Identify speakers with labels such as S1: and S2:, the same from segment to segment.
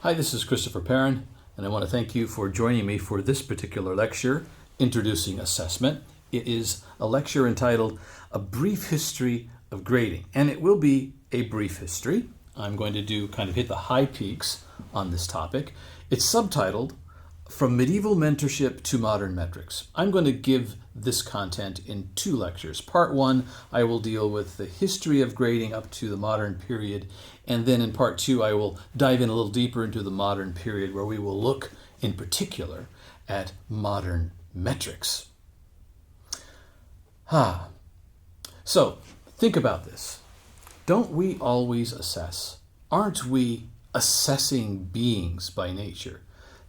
S1: Hi, this is Christopher Perrin, and I want to thank you for joining me for this particular lecture, Introducing Assessment. It is a lecture entitled A Brief History of Grading, and it will be a brief history. I'm going to hit the high peaks on this topic. It's subtitled, From Medieval Mentorship to Modern Metrics. I'm going to give this content in two lectures. Part one, I will deal with the history of grading up to the modern period, and then in part two, I will dive in a little deeper into the modern period where we will look in particular at modern metrics. So, think about this. Don't we always assess? Aren't we assessing beings by nature?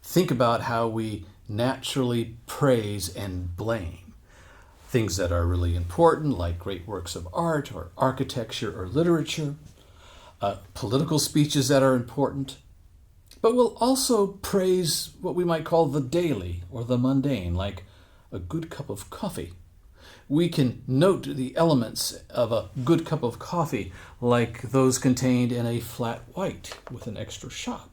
S1: Think about how we naturally praise and blame things that are really important, like great works of art or architecture or literature, political speeches that are important. But we'll also praise what we might call the daily or the mundane, like a good cup of coffee. We can note the elements of a good cup of coffee, like those contained in a flat white with an extra shot.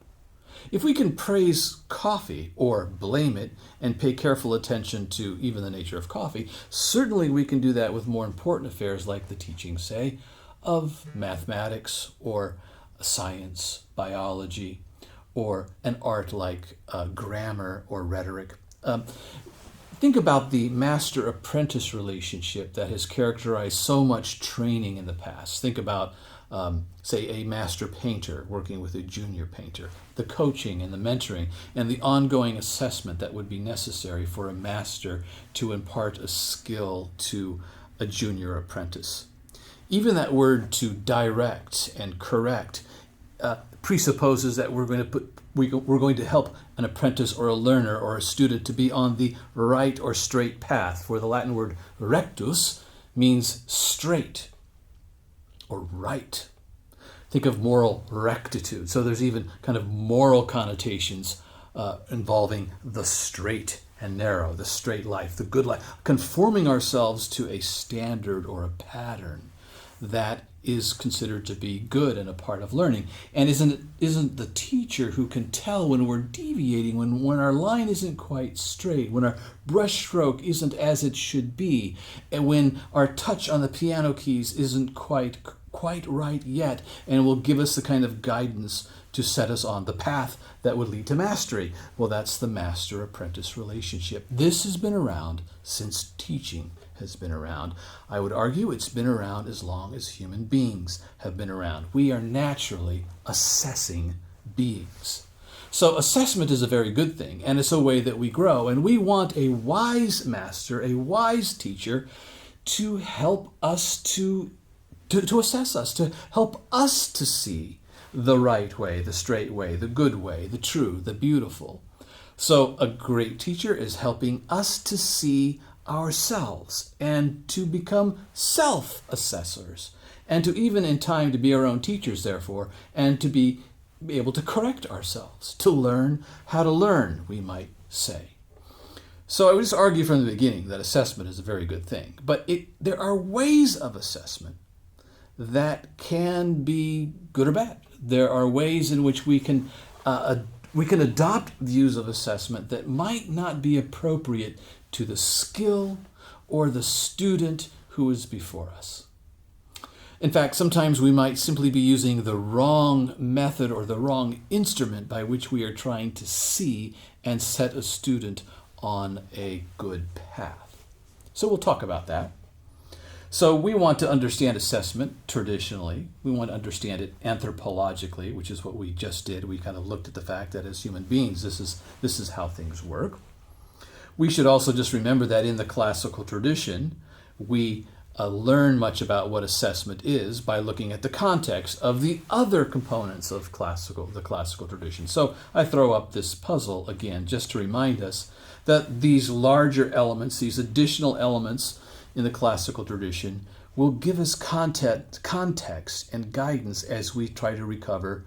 S1: If we can praise coffee or blame it and pay careful attention to even the nature of coffee, certainly we can do that with more important affairs like the teaching, say, of mathematics or science, biology, or an art like grammar or rhetoric. Think about the master-apprentice relationship that has characterized so much training in the past. Think about say, a master painter working with a junior painter, the coaching and the mentoring and the ongoing assessment that would be necessary for a master to impart a skill to a junior apprentice. Even that word to direct and correct presupposes that we're going to help an apprentice or a learner or a student to be on the right or straight path, for the Latin word rectus means straight or right. Think of moral rectitude. So there's even kind of moral connotations involving the straight and narrow, the straight life, the good life, conforming ourselves to a standard or a pattern that is considered to be good and a part of learning. And isn't the teacher who can tell when we're deviating, when our line isn't quite straight, when our brush stroke isn't as it should be, and when our touch on the piano keys isn't quite right yet, and will give us the kind of guidance to set us on the path that would lead to mastery. Well, that's the master-apprentice relationship. This has been around since teaching has been around. I would argue it's been around as long as human beings have been around. We are naturally assessing beings. So assessment is a very good thing, and it's a way that we grow. And we want a wise master, a wise teacher, to help us to assess us, to help us to see the right way, the straight way, the good way, the true, the beautiful. So a great teacher is helping us to see ourselves and to become self-assessors, and to even in time to be our own teachers, therefore, and to be able to correct ourselves, to learn how to learn, we might say. So I would just argue from the beginning that assessment is a very good thing, but there are ways of assessment that can be good or bad. There are ways in which we can adopt views of assessment that might not be appropriate to the skill or the student who is before us. In fact, sometimes we might simply be using the wrong method or the wrong instrument by which we are trying to see and set a student on a good path. So we'll talk about that. So we want to understand assessment traditionally. We want to understand it anthropologically, which is what we just did. We kind of looked at the fact that as human beings, this is how things work. We should also just remember that in the classical tradition, we learn much about what assessment is by looking at the context of the other components of the classical tradition. So I throw up this puzzle again just to remind us that these larger elements, these additional elements in the classical tradition, will give us context and guidance as we try to recover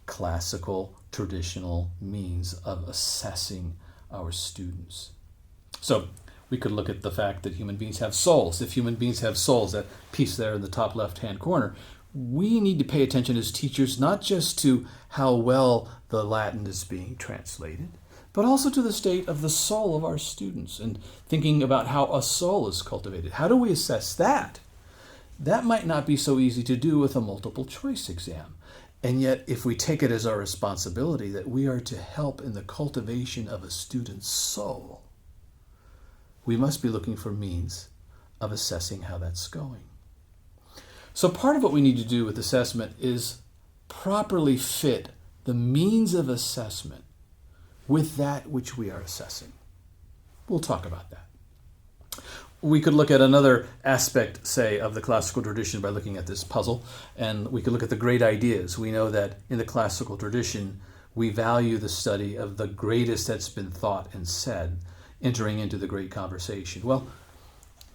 S1: classical traditional means of assessing our students. So we could look at the fact that human beings have souls. If human beings have souls, that piece there in the top left-hand corner, we need to pay attention as teachers not just to how well the Latin is being translated, but also to the state of the soul of our students and thinking about how a soul is cultivated. How do we assess that? That might not be so easy to do with a multiple choice exam. And yet, if we take it as our responsibility that we are to help in the cultivation of a student's soul, we must be looking for means of assessing how that's going. So part of what we need to do with assessment is properly fit the means of assessment with that which we are assessing. We'll talk about that. We could look at another aspect, say, of the classical tradition by looking at this puzzle, and we could look at the great ideas. We know that in the classical tradition, we value the study of the greatest that's been thought and said, entering into the great conversation. Well,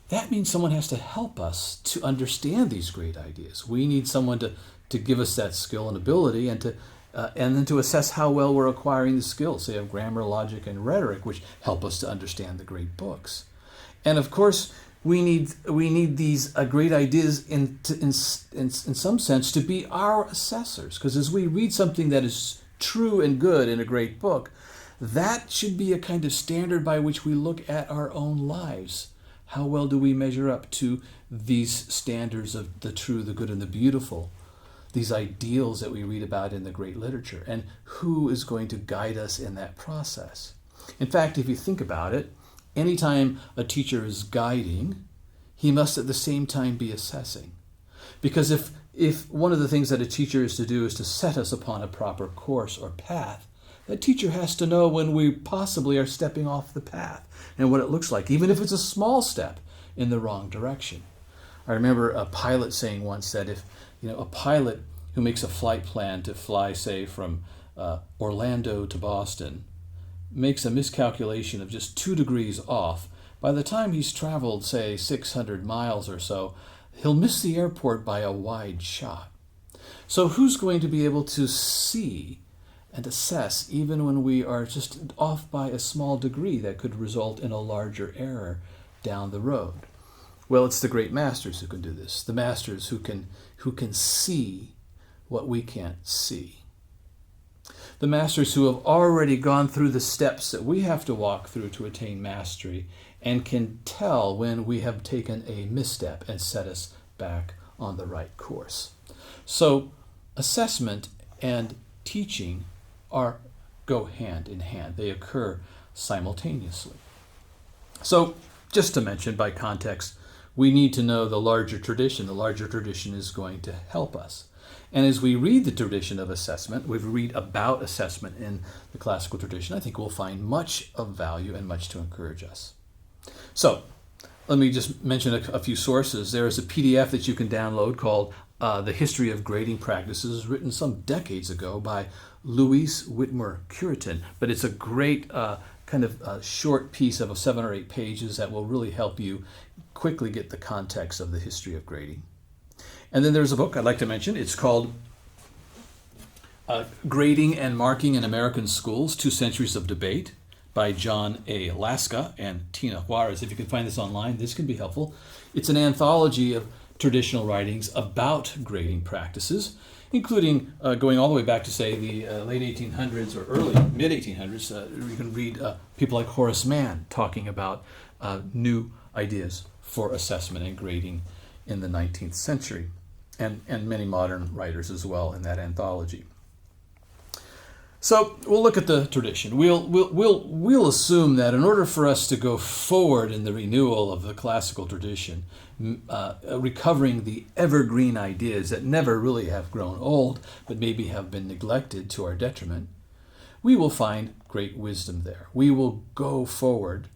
S1: that means someone has to help us to understand these great ideas. We need someone to give us that skill and ability and then to assess how well we're acquiring the skills, say, of grammar, logic, and rhetoric, which help us to understand the great books. And of course, we need these great ideas in some sense to be our assessors, because as we read something that is true and good in a great book, that should be a kind of standard by which we look at our own lives. How well do we measure up to these standards of the true, the good, and the beautiful, these ideals that we read about in the great literature, and who is going to guide us in that process? In fact, if you think about it, anytime a teacher is guiding, he must at the same time be assessing. Because if one of the things that a teacher is to do is to set us upon a proper course or path, that teacher has to know when we possibly are stepping off the path and what it looks like, even if it's a small step in the wrong direction. I remember a pilot saying once that if a pilot who makes a flight plan to fly, say, from Orlando to Boston, makes a miscalculation of just 2 degrees off, by the time he's traveled, say, 600 miles or so, he'll miss the airport by a wide shot. So who's going to be able to see and assess even when we are just off by a small degree that could result in a larger error down the road? Well, it's the great masters who can do this, the masters who can see what we can't see. The masters who have already gone through the steps that we have to walk through to attain mastery and can tell when we have taken a misstep and set us back on the right course. So assessment and teaching go hand in hand. They occur simultaneously. So just to mention by context, we need to know the larger tradition. The larger tradition is going to help us. And as we read the tradition of assessment, we read about assessment in the classical tradition, I think we'll find much of value and much to encourage us. So let me just mention a few sources. There is a PDF that you can download called The History of Grading Practices, written some decades ago by Louise Whitmer Curitin. But it's a great kind of short piece of 7 or 8 pages that will really help you quickly get the context of the history of grading. And then there's a book I'd like to mention. It's called Grading and Marking in American Schools, 2 Centuries of Debate by John A. Laska and Tina Juarez. If you can find this online, this can be helpful. It's an anthology of traditional writings about grading practices, including going all the way back to, say, the late 1800s or early mid-1800s. You can read people like Horace Mann talking about new ideas for assessment and grading in the 19th century. And many modern writers as well in that anthology. So we'll look at the tradition. We'll assume that in order for us to go forward in the renewal of the classical tradition, recovering the evergreen ideas that never really have grown old, but maybe have been neglected to our detriment, we will find great wisdom there. We will go forward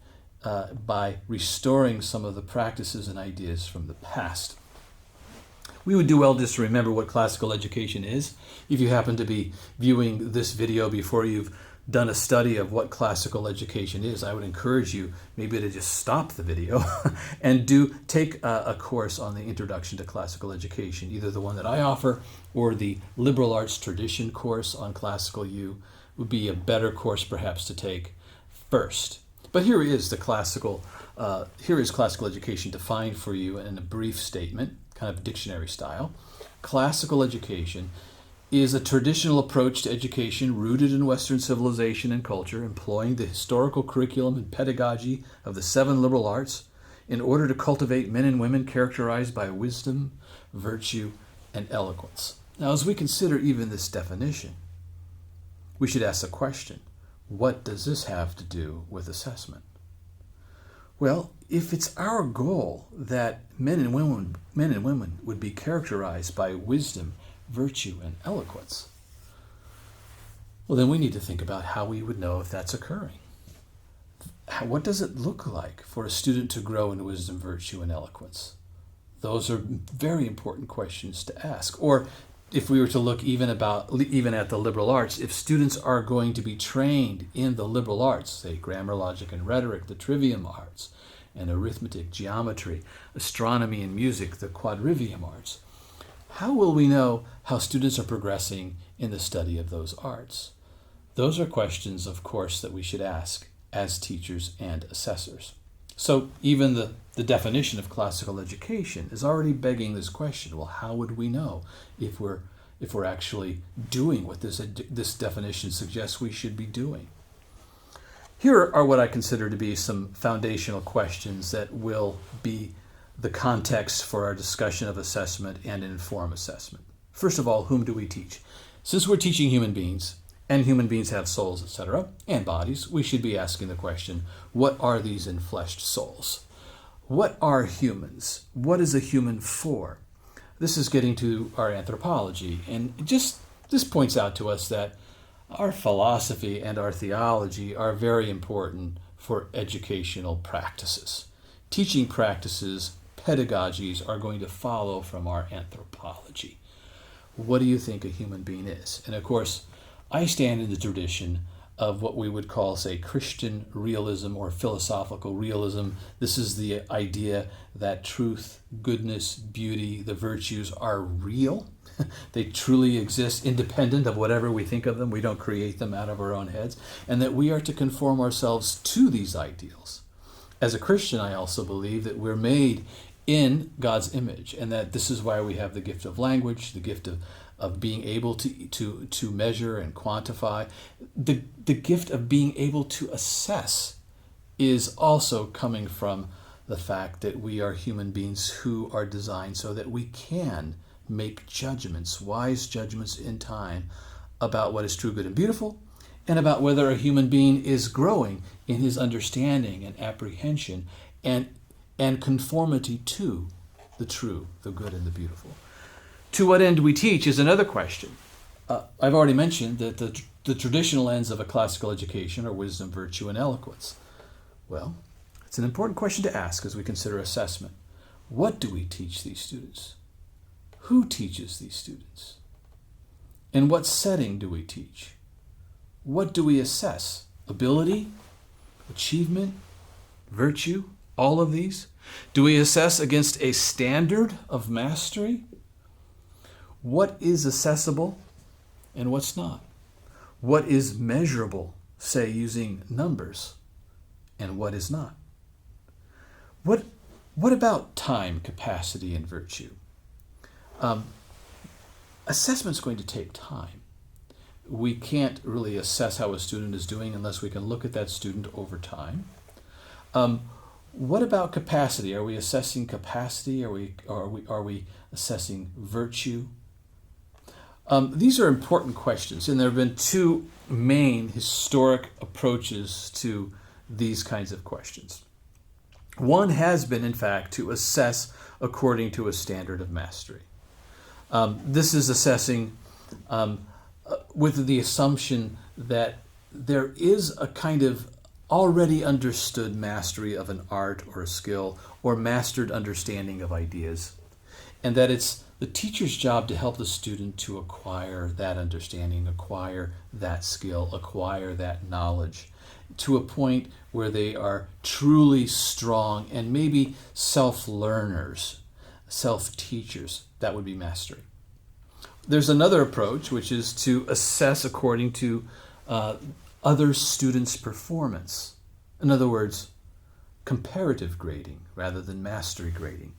S1: by restoring some of the practices and ideas from the past. We would do well just to remember what classical education is. If you happen to be viewing this video before you've done a study of what classical education is, I would encourage you maybe to just stop the video and take a course on the Introduction to Classical Education, either the one that I offer or the Liberal Arts Tradition course on Classical U would be a better course perhaps to take first. But here is classical education defined for you in a brief statement, kind of dictionary style. classical education is a traditional approach to education rooted in Western civilization and culture, employing the historical curriculum and pedagogy of the 7 liberal arts in order to cultivate men and women characterized by wisdom, virtue, and eloquence. Now, as we consider even this definition, we should ask the question, what does this have to do with assessment? Well, if it's our goal that men and women would be characterized by wisdom, virtue, and eloquence, well, then we need to think about how we would know if that's occurring. What does it look like for a student to grow in wisdom, virtue, and eloquence? Those are very important questions to ask. Or if we were to look even at the liberal arts, if students are going to be trained in the liberal arts, say grammar, logic, and rhetoric, the trivium arts, and arithmetic, geometry, astronomy, and music, the quadrivium arts, how will we know how students are progressing in the study of those arts? Those are questions, of course, that we should ask as teachers and assessors. So even the definition of classical education is already begging this question. Well, how would we know if we're actually doing what this definition suggests we should be doing? Here are what I consider to be some foundational questions that will be the context for our discussion of assessment and inform assessment. First of all, whom do we teach? Since we're teaching human beings, and human beings have souls, etc., and bodies, we should be asking the question, what are these enfleshed souls? What are humans? What is a human for? This is getting to our anthropology, and this points out to us that our philosophy and our theology are very important for educational practices. Teaching practices, pedagogies are going to follow from our anthropology. What do you think a human being is? And of course, I stand in the tradition of what we would call, say, Christian realism or philosophical realism. This is the idea that truth, goodness, beauty, the virtues are real. They truly exist independent of whatever we think of them. We don't create them out of our own heads. And that we are to conform ourselves to these ideals. As a Christian, I also believe that we're made in God's image, and that this is why we have the gift of language, the gift of being able to measure and quantify. The gift of being able to assess is also coming from the fact that we are human beings who are designed so that we can make judgments, wise judgments in time about what is true, good, and beautiful, and about whether a human being is growing in his understanding and apprehension and conformity to the true, the good, and the beautiful. To what end do we teach is another question. I've already mentioned that the traditional ends of a classical education are wisdom, virtue, and eloquence. Well, it's an important question to ask as we consider assessment. What do we teach these students? Who teaches these students? In what setting do we teach? What do we assess? Ability, achievement, virtue, all of these? Do we assess against a standard of mastery? What is accessible and what's not? What is measurable, say using numbers, and what is not? What about time, capacity, and virtue? Assessment's going to take time. We can't really assess how a student is doing unless we can look at that student over time. What about capacity? Are we assessing capacity? Are we assessing virtue? These are important questions, and there have been two main historic approaches to these kinds of questions. One has been, in fact, to assess according to a standard of mastery. This is assessing with the assumption that there is a kind of already understood mastery of an art or a skill or mastered understanding of ideas, and that it's the teacher's job to help the student to acquire that understanding, acquire that skill, acquire that knowledge to a point where they are truly strong and maybe self-learners, self-teachers. That would be mastery. There's another approach, which is to assess according to other students' performance. In other words, comparative grading rather than mastery grading.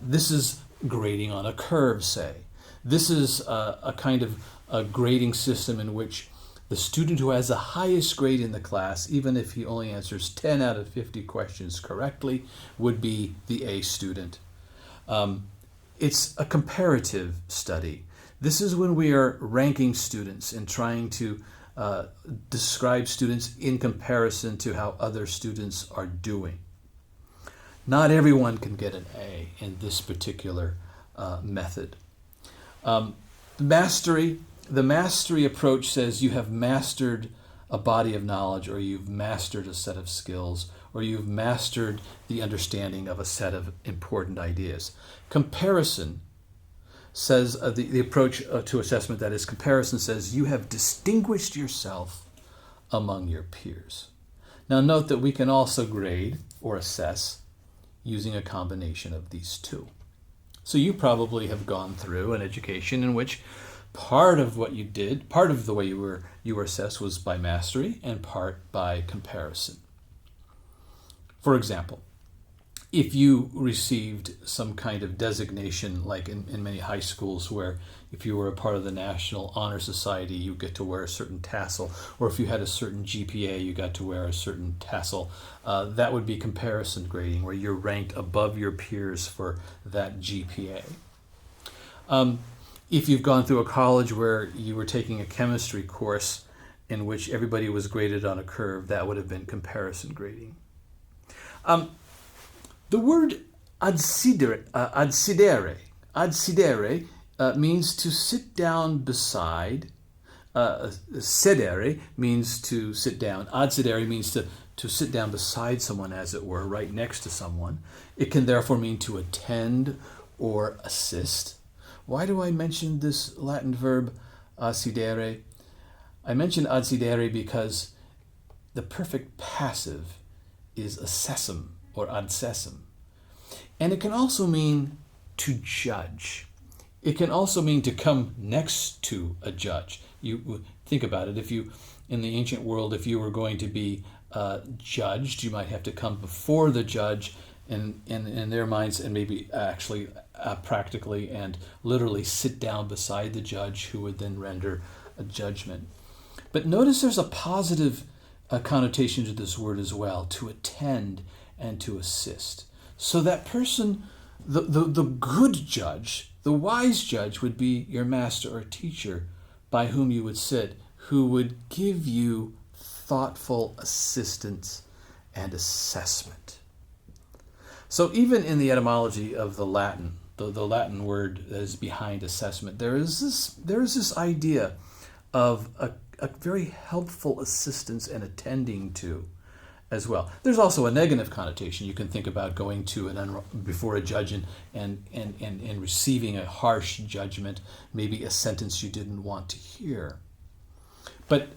S1: This is grading on a curve, say. This is a kind of a grading system in which the student who has the highest grade in the class, even if he only answers 10 out of 50 questions correctly, would be the A student. It's a comparative study. This is when we are ranking students and trying to describe students in comparison to how other students are doing. Not everyone can get an A in this particular method. The mastery approach says you have mastered a body of knowledge, or you've mastered a set of skills, or you've mastered the understanding of a set of important ideas. Comparison says, the approach to assessment that is comparison says you have distinguished yourself among your peers. Now note that we can also grade or assess using a combination of these two. So you probably have gone through an education in which part of what you did, part of the way you were assessed was by mastery and part by comparison. For example, if you received some kind of designation, like in many high schools where if you were a part of the National Honor Society, you get to wear a certain tassel, or if you had a certain GPA, you got to wear a certain tassel, that would be comparison grading, where you're ranked above your peers for that GPA. If you've gone through a college where you were taking a chemistry course in which everybody was graded on a curve, that would have been comparison grading. The word adsidere means to sit down beside. Sedere means to sit down. Adsidere means to sit down beside someone, as it were, right next to someone. It can therefore mean to attend or assist. Why do I mention this Latin verb adsidere? I mention adsidere because the perfect passive is assessum or adsessum. And it can also mean to judge. It can also mean to come next to a judge. You think about it. If you, in the ancient world, if you were going to be judged, you might have to come before the judge in their minds, and maybe actually practically and literally sit down beside the judge, who would then render a judgment. But notice there's a positive connotation to this word as well, to attend and to assist. So that person, the good judge, the wise judge, would be your master or teacher by whom you would sit, who would give you thoughtful assistance and assessment. So even in the etymology of the Latin, the Latin word that is behind assessment, there is this idea of a very helpful assistance and attending to as well. There's also a negative connotation. You can think about going to before a judge and receiving a harsh judgment, maybe a sentence you didn't want to hear. But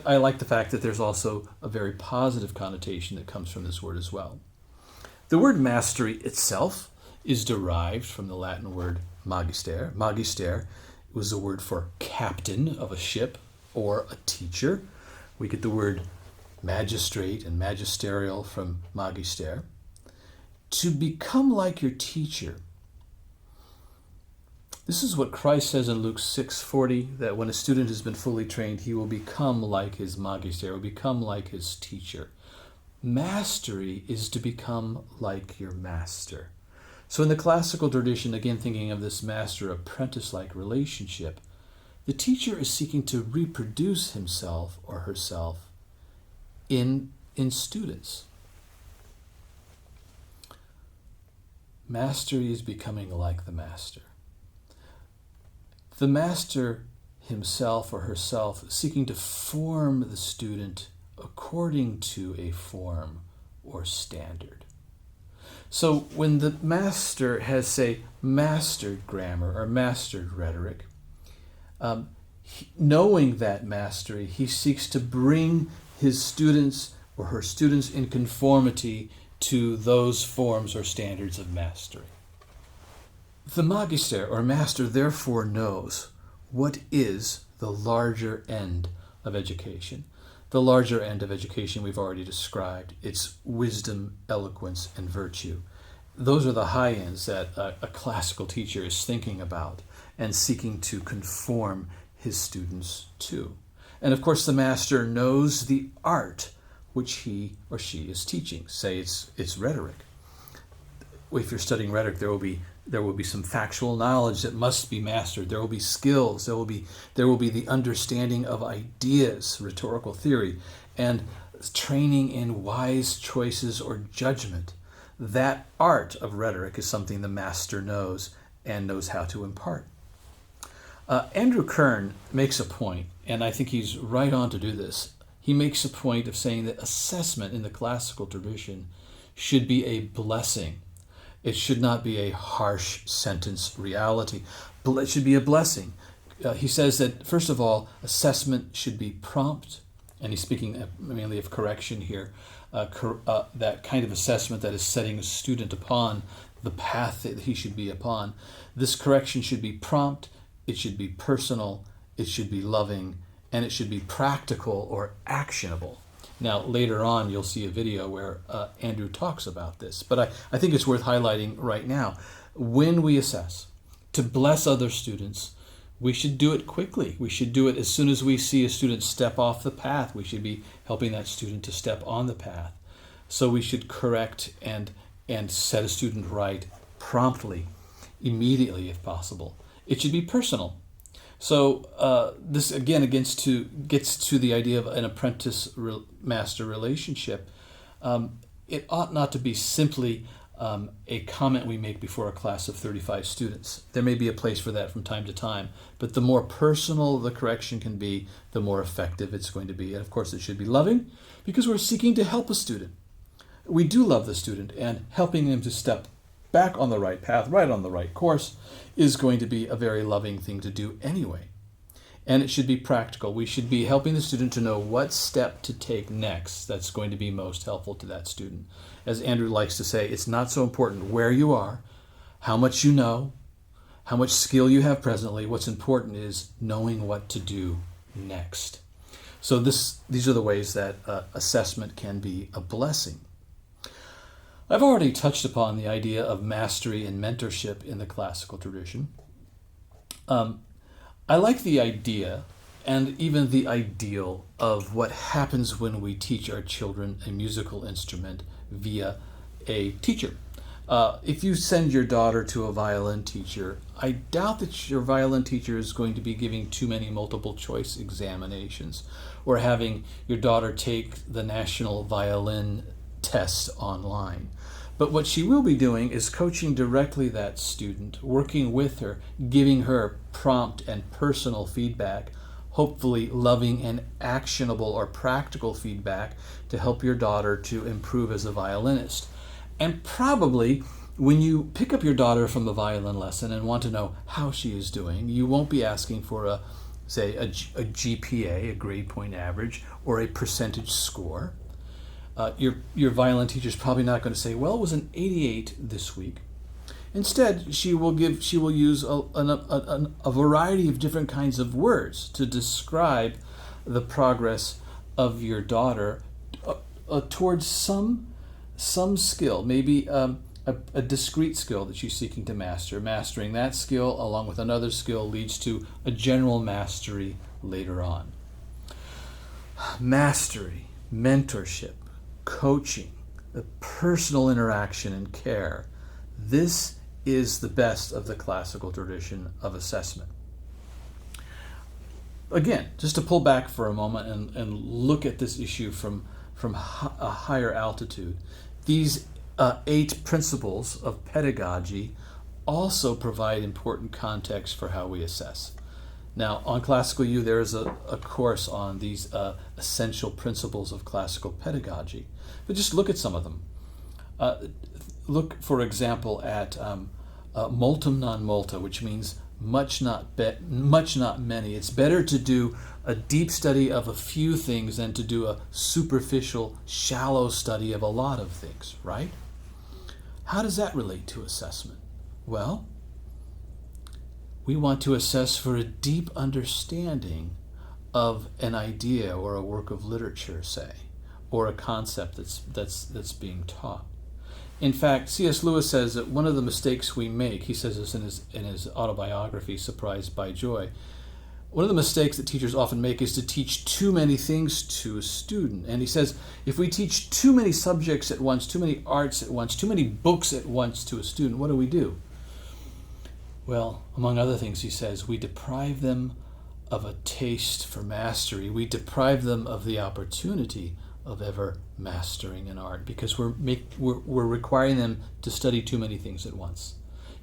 S1: I like the fact that there's also a very positive connotation that comes from this word as well. The word mastery itself is derived from the Latin word magister. Magister was the word for captain of a ship or a teacher. We get the word magistrate and magisterial from magister. To become like your teacher. This is what Christ says in Luke 6:40, that when a student has been fully trained, he will become like his magister, will become like his teacher. Mastery is to become like your master. So in the classical tradition, again thinking of this master-apprentice-like relationship, the teacher is seeking to reproduce himself or herself in students. Mastery is becoming like the master. The master himself or herself seeking to form the student according to a form or standard. So when the master has, say, mastered grammar or mastered rhetoric, knowing that mastery, he seeks to bring his students or her students in conformity to those forms or standards of mastery. The magister or master therefore knows what is the larger end of education. The larger end of education we've already described. It's wisdom, eloquence, and virtue. Those are the high ends that a classical teacher is thinking about. and seeking to conform his students to. And of course, the master knows the art which he or she is teaching. Say it's rhetoric. If you're studying rhetoric, there will be some factual knowledge that must be mastered. There will be skills. There will be the understanding of ideas, rhetorical theory, and training in wise choices or judgment. That art of rhetoric is something the master knows and knows how to impart. Andrew KERN makes a point, and I think he's right on to do this. He makes a point of saying that assessment in the classical tradition should be a blessing. It should not be a harsh sentence reality. It should be a blessing. He says that, first of all, assessment should be prompt, and he's speaking mainly of correction here, that kind of assessment that is setting a student upon the path that he should be upon. This correction should be prompt, it should be personal, it should be loving, and it should be practical or actionable. Now, later on, you'll see a video where Andrew talks about this, but I think it's worth highlighting right now. When we assess to bless other students, we should do it quickly. We should do it as soon as we see a student step off the path. We should be helping that student to step on the path. So we should correct and set a student right promptly, immediately if possible. It should be personal. So this again gets to the idea of an apprentice-master relationship. It ought not to be simply a comment we make before a class of 35 students. There may be a place for that from time to time, but the more personal the correction can be, the more effective it's going to be. And of course, it should be loving, because we're seeking to help a student. We do love the student, and helping them to step back on the right path, right on the right course, is going to be a very loving thing to do anyway. And it should be practical. We should be helping the student to know what step to take next that's going to be most helpful to that student. As Andrew likes to say, it's not so important where you are, how much you know, how much skill you have presently. What's important is knowing what to do next. So these are the ways that assessment can be a blessing. I've already touched upon the idea of mastery and mentorship in the classical tradition. I like the idea and even the ideal of what happens when we teach our children a musical instrument via a teacher. If you send your daughter to a violin teacher, I doubt that your violin teacher is going to be giving too many multiple choice examinations or having your daughter take the national violin test online. But what she will be doing is coaching directly that student, working with her, giving her prompt and personal feedback, hopefully loving and actionable or practical feedback to help your daughter to improve as a violinist. And probably when you pick up your daughter from a violin lesson and want to know how she is doing, you won't be asking for a GPA, a grade point average, or a percentage score. Your violin teacher is probably not going to say, well, it was an 88 this week. Instead, she will use a variety of different kinds of words to describe the progress of your daughter towards some skill, maybe a discrete skill that she's seeking to master. Mastering that skill along with another skill leads to a general mastery later on. Mastery, mentorship, coaching, the personal interaction and care. This is the best of the classical tradition of assessment. Again, just to pull back for a moment and look at this issue from a higher altitude, these 8 principles of pedagogy also provide important context for how we assess. Now, on Classical U, there is a course on these essential principles of classical pedagogy. But just look at some of them. Look, for example, at multum non multa, which means much not many. It's better to do a deep study of a few things than to do a superficial, shallow study of a lot of things, right? How does that relate to assessment? Well, we want to assess for a deep understanding of an idea or a work of literature, say, or a concept that's being taught. In fact, C.S. Lewis says that one of the mistakes we make, he says this in his autobiography, Surprised by Joy, one of the mistakes that teachers often make is to teach too many things to a student. And he says, if we teach too many subjects at once, too many arts at once, too many books at once to a student, what do? Well, among other things, he says, we deprive them of a taste for mastery. We deprive them of the opportunity of ever mastering an art because we're requiring them to study too many things at once.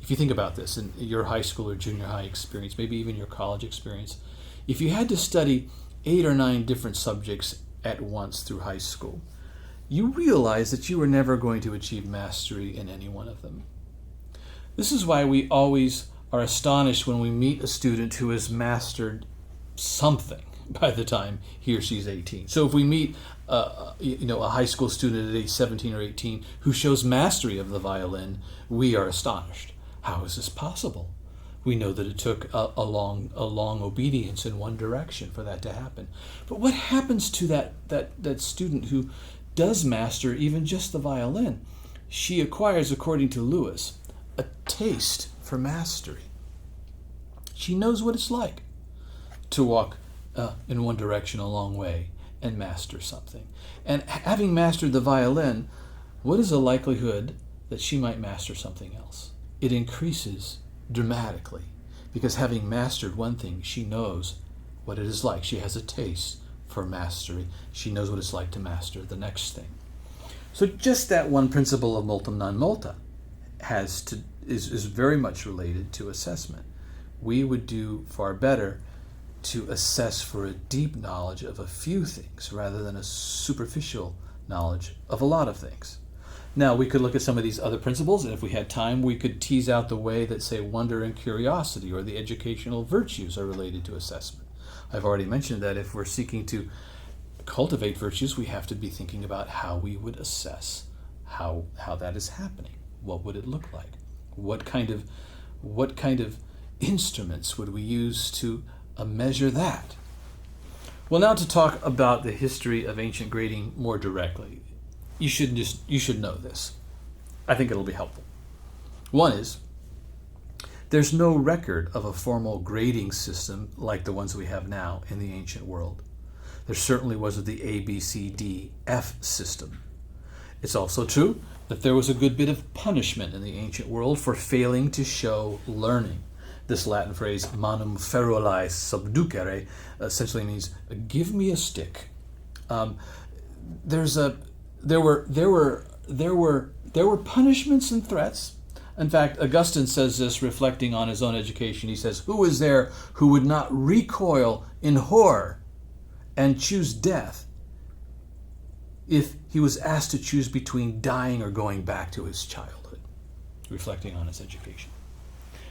S1: If you think about this in your high school or junior high experience, maybe even your college experience, if you had to study 8 or 9 different subjects at once through high school, you realize that you were never going to achieve mastery in any one of them. This is why we always are astonished when we meet a student who has mastered something by the time he or she's 18. So if we meet a high school student at age 17 or 18 who shows mastery of the violin, we are astonished. How is this possible? We know that it took a long obedience in one direction for that to happen. But what happens to that student who does master even just the violin? She acquires, according to Lewis, a taste for mastery. She knows what it's like to walk in one direction a long way and master something. And having mastered the violin, what is the likelihood that she might master something else? It increases dramatically because having mastered one thing, she knows what it is like. She has a taste for mastery. She knows what it's like to master the next thing. So just that one principle of multum non multa is very much related to assessment. We would do far better to assess for a deep knowledge of a few things rather than a superficial knowledge of a lot of things. Now, we could look at some of these other principles, and if we had time, we could tease out the way that, say, wonder and curiosity or the educational virtues are related to assessment. I've already mentioned that if we're seeking to cultivate virtues, we have to be thinking about how we would assess how that is happening. What would it look like? What kind of instruments would we use to measure that? Well, now to talk about the history of ancient grading more directly. You should know this. I think it'll be helpful. One is, there's no record of a formal grading system like the ones we have now in the ancient world. There certainly wasn't the A, B, C, D, F system. It's also true that there was a good bit of punishment in the ancient world for failing to show learning. This Latin phrase, manum ferulae subducere, essentially means, give me a stick. There were punishments and threats. In fact, Augustine says this, reflecting on his own education. He says, "Who is there who would not recoil in horror and choose death if he was asked to choose between dying or going back to his childhood?" Reflecting on his education.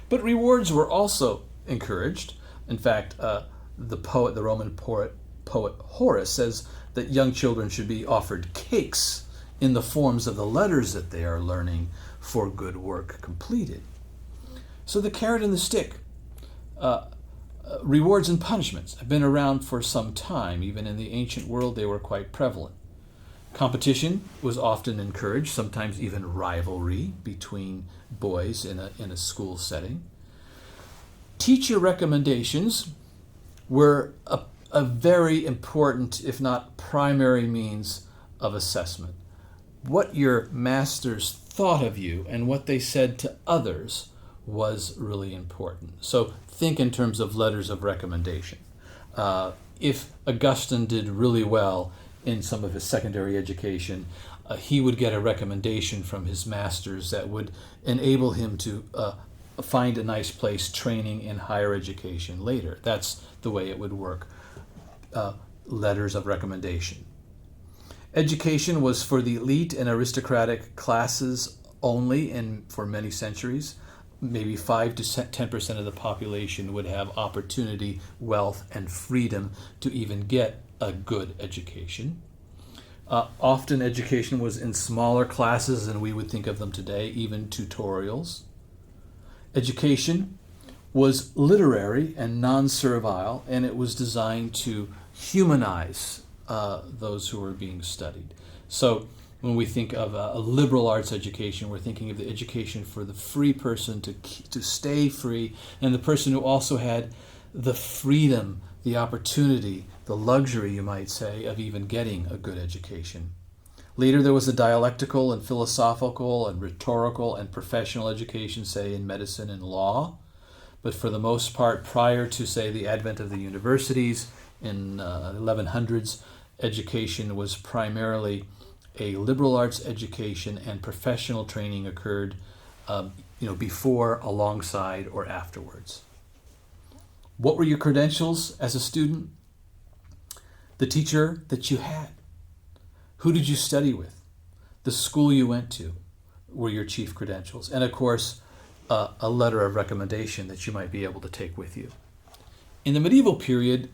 S1: But rewards were also encouraged. In fact, the Roman poet Horace says that young children should be offered cakes in the forms of the letters that they are learning for good work completed. So the carrot and the stick, rewards and punishments, have been around for some time. Even in the ancient world, they were quite prevalent. Competition was often encouraged, sometimes even rivalry between boys in a school setting. Teacher recommendations were a very important, if not primary, means of assessment. What your masters thought of you and what they said to others was really important. So think in terms of letters of recommendation. If Augustine did really well in some of his secondary education, he would get a recommendation from his masters that would enable him to find a nice place training in higher education later. That's the way it would work. Letters of recommendation. Education was for the elite and aristocratic classes only, and for many centuries, maybe 5 to 10% of the population would have opportunity, wealth, and freedom to even get a good education. Often education was in smaller classes than we would think of them today, even tutorials. Education was literary and non-servile, and it was designed to humanize those who were being studied. So When we think of a liberal arts education, we're thinking of the education for the free person to stay free, and the person who also had the freedom, the opportunity, the luxury, you might say, of even getting a good education. Later, there was a dialectical and philosophical and rhetorical and professional education, say, in medicine and law. But for the most part, prior to, say, the advent of the universities in the 1100s, education was primarily a liberal arts education, and professional training occurred before, alongside, or afterwards. What were your credentials as a student? The teacher that you had. Who did you study with? The school you went to were your chief credentials. And of course, a letter of recommendation that you might be able to take with you. In the medieval period,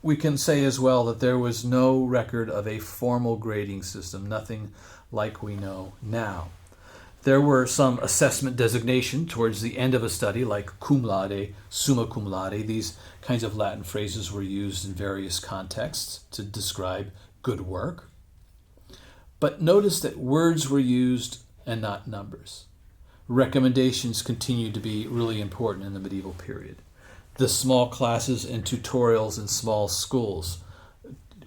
S1: we can say as well that there was no record of a formal grading system, nothing like we know now. There were some assessment designation towards the end of a study, like cum laude, summa cum laude. These kinds of Latin phrases were used in various contexts to describe good work. But notice that words were used and not numbers. Recommendations continued to be really important in the medieval period. The small classes and tutorials in small schools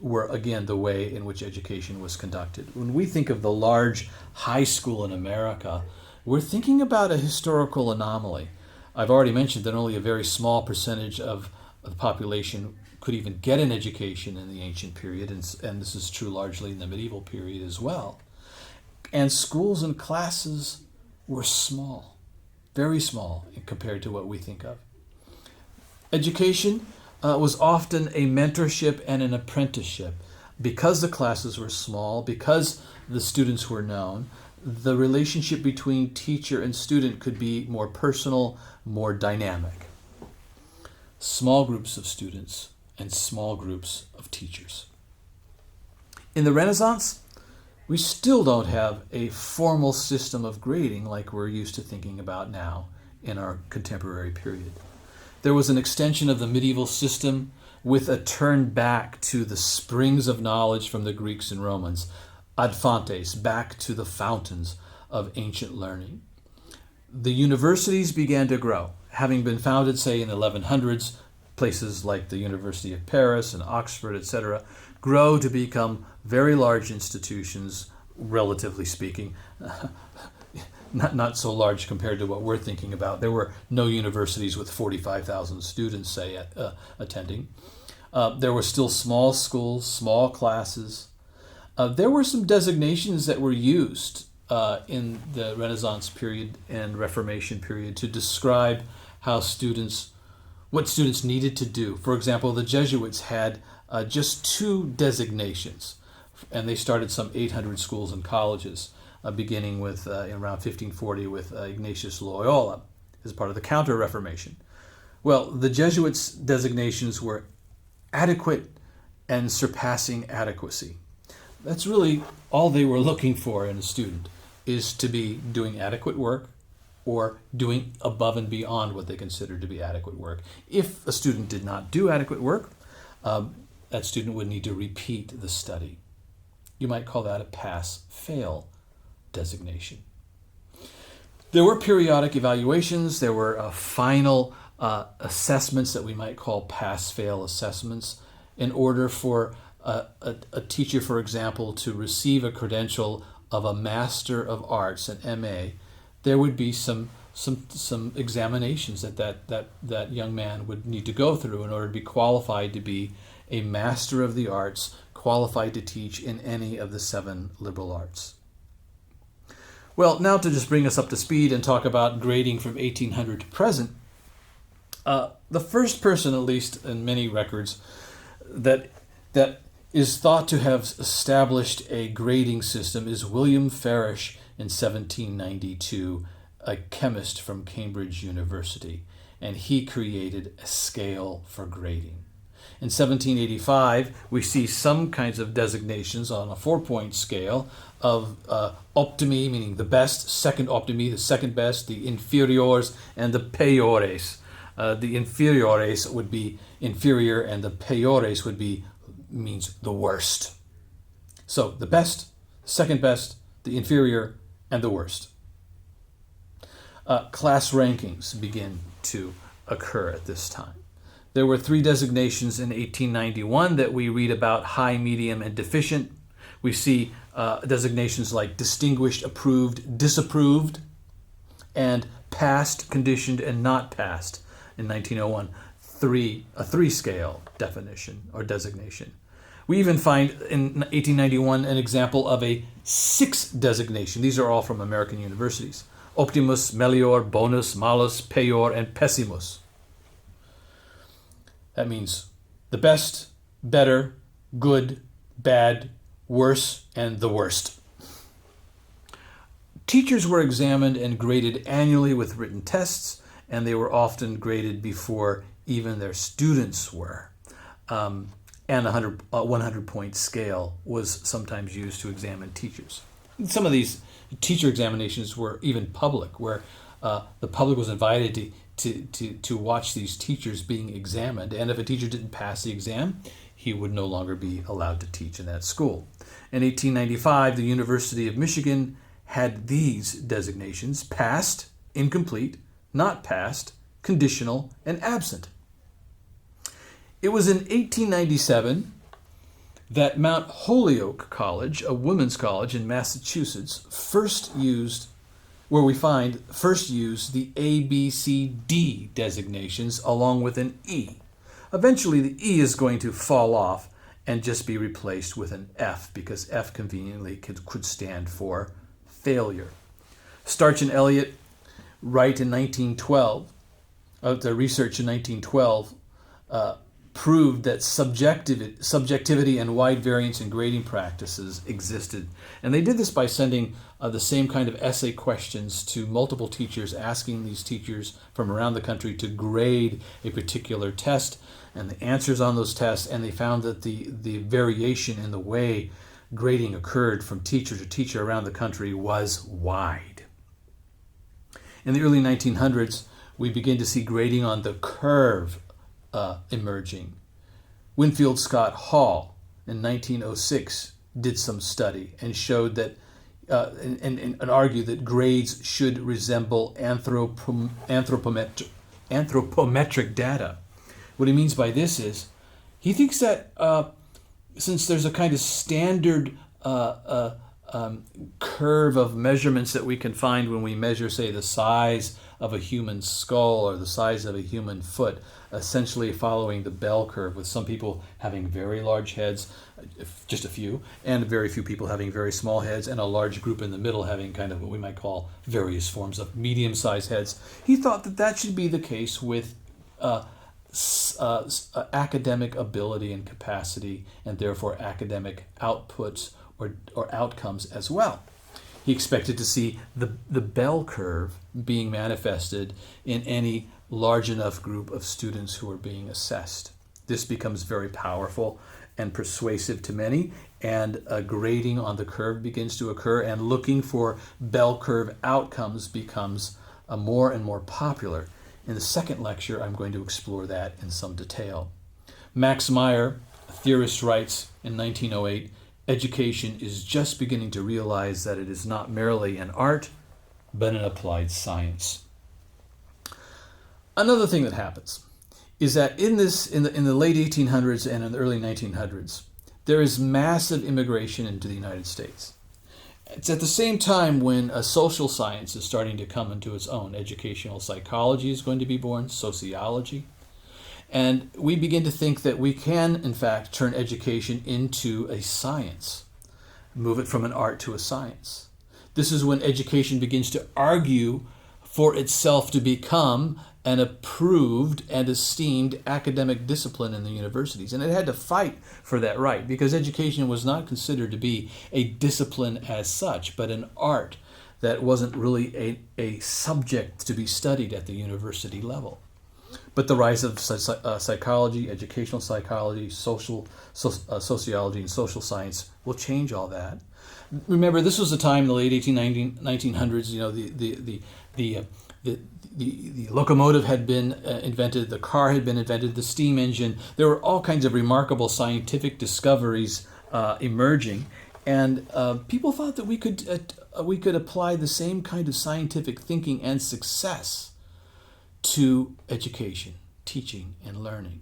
S1: were, again, the way in which education was conducted. When we think of the large high school in America, we're thinking about a historical anomaly. I've already mentioned that only a very small percentage of the population could even get an education in the ancient period, and this is true largely in the medieval period as well. And schools and classes were small, very small compared to what we think of. Education was often a mentorship and an apprenticeship. Because the classes were small, because the students were known, the relationship between teacher and student could be more personal, more dynamic. Small groups of students and small groups of teachers. In the Renaissance, we still don't have a formal system of grading like we're used to thinking about now in our contemporary period. There was an extension of the medieval system with a turn back to the springs of knowledge from the Greeks and Romans, ad fontes, back to the fountains of ancient learning. The universities began to grow, having been founded, say, in the 1100s. Places like the University of Paris and Oxford, etc., grow to become very large institutions, relatively speaking. Not so large compared to what we're thinking about. There were no universities with 45,000 students, say, attending. There were still small schools, small classes. There were some designations that were used in the Renaissance period and Reformation period to describe what students needed to do. For example, the Jesuits had just 2 designations, and they started some 800 schools and colleges, beginning with around 1540 with Ignatius Loyola as part of the Counter-Reformation. Well, the Jesuits' designations were adequate and surpassing adequacy. That's really all they were looking for in a student, is to be doing adequate work or doing above and beyond what they considered to be adequate work. If a student did not do adequate work, that student would need to repeat the study. You might call that a pass-fail designation. There were periodic evaluations. There were final assessments that we might call pass-fail assessments in order for a teacher, for example, to receive a credential of a Master of Arts, an MA. There would be some examinations that young man would need to go through in order to be qualified to be a Master of the Arts, qualified to teach in any of the 7 liberal arts. Well, now to just bring us up to speed and talk about grading from 1800 to present, the first person, at least in many records, that is thought to have established a grading system is William Farish in 1792, a chemist from Cambridge University, and he created a scale for grading. In 1785, we see some kinds of designations on a 4-point scale of optimi, meaning the best, second optimi, the second best, the inferiores, and the peores. The inferiores would be inferior, and the peores means the worst. So the best, second best, the inferior, and the worst. Class rankings begin to occur at this time. There were 3 designations in 1891 that we read about: high, medium, and deficient. We see designations like distinguished, approved, disapproved, and passed, conditioned, and not passed. In 1901, a 3-scale definition or designation. We even find in 1891 an example of a 6 designation. These are all from American universities: optimus, melior, bonus, malus, peior, and pessimus. That means the best, better, good, bad, worse, and the worst. Teachers were examined and graded annually with written tests, and they were often graded before even their students were. And a 100-point scale was sometimes used to examine teachers. Some of these teacher examinations were even public, where the public was invited to watch these teachers being examined, and if a teacher didn't pass the exam, he would no longer be allowed to teach in that school. In 1895, the University of Michigan had these designations: passed, incomplete, not passed, conditional, and absent. It was in 1897 that Mount Holyoke College, a women's college in Massachusetts, first used the A, B, C, D designations along with an E. Eventually, the E is going to fall off and just be replaced with an F, because F conveniently could stand for failure. Starch and Elliott write in 1912, the research in 1912 proved that subjectivity and wide variance in grading practices existed. And they did this by sending the same kind of essay questions to multiple teachers, asking these teachers from around the country to grade a particular test and the answers on those tests, and they found that the variation in the way grading occurred from teacher to teacher around the country was wide. In the early 1900s, we begin to see grading on the curve emerging. Winfield Scott Hall in 1906 did some study and showed that and argued that grades should resemble anthropometric data. What he means by this is he thinks that since there's a kind of standard curve of measurements that we can find when we measure, say, the size of a human skull or the size of a human foot, essentially following the bell curve, with some people having very large heads, just a few, and very few people having very small heads, and a large group in the middle having kind of what we might call various forms of medium-sized heads. He thought that that should be the case with academic ability and capacity, and therefore academic outputs or outcomes as well. He expected to see the bell curve being manifested in any large enough group of students who are being assessed. This becomes very powerful and persuasive to many, and a grading on the curve begins to occur, and looking for bell curve outcomes becomes more and more popular. In the second lecture, I'm going to explore that in some detail. Max Meyer, a theorist, writes in 1908, "Education is just beginning to realize that it is not merely an art, but an applied science." Another thing that happens is that in the late 1800s and in the early 1900s, there is massive immigration into the United States. It's at the same time when social science is starting to come into its own. Educational psychology is going to be born, sociology. And we begin to think that we can, in fact, turn education into a science, move it from an art to a science. This is when education begins to argue for itself to become an approved and esteemed academic discipline in the universities. And it had to fight for that right, because education was not considered to be a discipline as such, but an art that wasn't really a subject to be studied at the university level. But the rise of psychology, educational psychology, sociology, and social science will change all that. Remember, this was the time in the late 1900s. You know, the locomotive had been invented, the car had been invented, the steam engine. There were all kinds of remarkable scientific discoveries emerging, And people thought that we could apply the same kind of scientific thinking and success to education, teaching, and learning.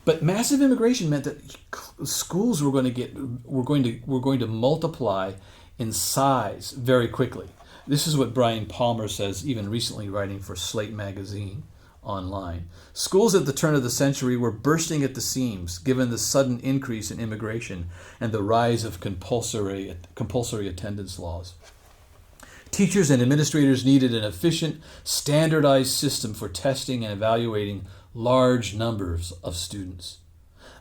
S1: But massive immigration meant that schools were going to multiply in size very quickly. This is what Brian Palmer says, even recently writing for Slate magazine online. Schools at the turn of the century were bursting at the seams, given the sudden increase in immigration and the rise of compulsory attendance laws. Teachers and administrators needed an efficient, standardized system for testing and evaluating large numbers of students.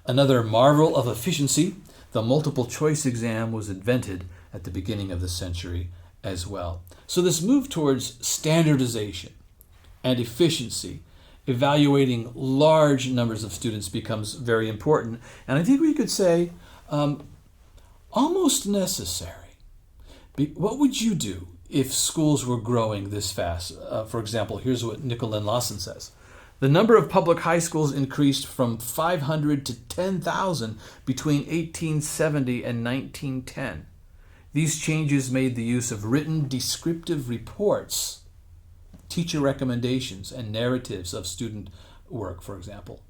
S1: Another marvel of efficiency, the multiple choice exam, was invented at the beginning of the century as well. So this move towards standardization and efficiency, evaluating large numbers of students, becomes very important. And I think we could say almost necessary. What would you do if schools were growing this fast? For example, here's what Nicolin Lawson says. The number of public high schools increased from 500 to 10,000 between 1870 and 1910. These changes made the use of written descriptive reports, teacher recommendations, and narratives of student work, for example.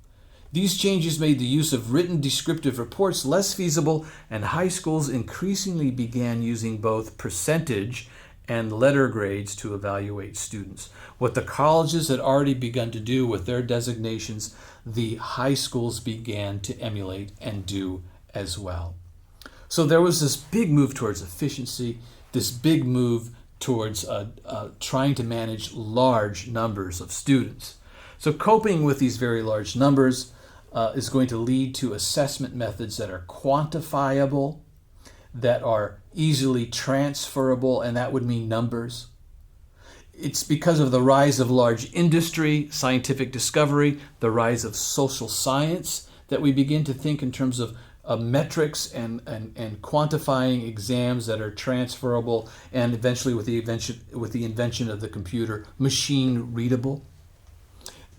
S1: These changes made the use of written descriptive reports less feasible, and high schools increasingly began using both percentage and letter grades to evaluate students. What the colleges had already begun to do with their designations, the high schools began to emulate and do as well. So there was this big move towards efficiency, this big move towards trying to manage large numbers of students. So coping with these very large numbers is going to lead to assessment methods that are quantifiable, that are easily transferable, and that would mean numbers. It's because of the rise of large industry, scientific discovery, the rise of social science, that we begin to think in terms of metrics and quantifying exams that are transferable, and eventually with the invention of the computer, machine readable.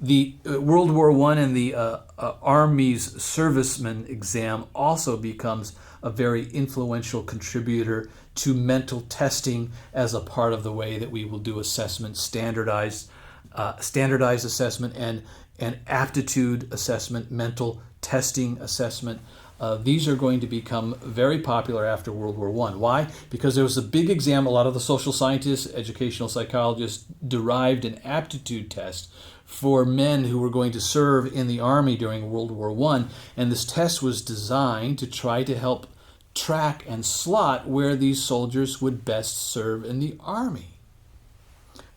S1: The World War I and the Army's serviceman exam also becomes a very influential contributor to mental testing as a part of the way that we will do assessment, standardized assessment and aptitude assessment, mental testing assessment. These are going to become very popular after World War I. Why? Because there was a big exam. A lot of the social scientists, educational psychologists derived an aptitude test for men who were going to serve in the Army during World War I. And this test was designed to try to help track and slot where these soldiers would best serve in the Army.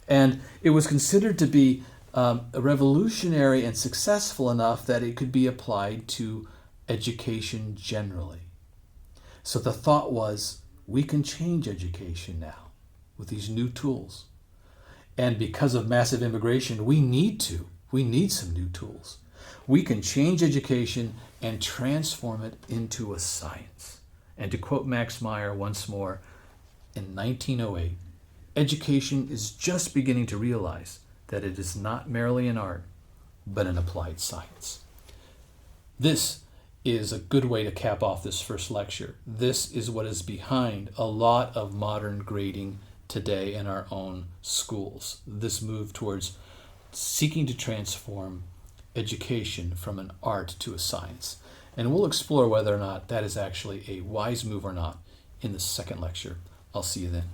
S1: And it was considered to be revolutionary and successful enough that it could be applied to education generally. So the thought was, we can change education now with these new tools. And because of massive immigration, we need some new tools. We can change education and transform it into a science. And to quote Max Meyer once more, in 1908, education is just beginning to realize that it is not merely an art, but an applied science. This is a good way to cap off this first lecture. This is what is behind a lot of modern grading today in our own schools. This move towards seeking to transform education from an art to a science. And we'll explore whether or not that is actually a wise move or not in the second lecture. I'll see you then.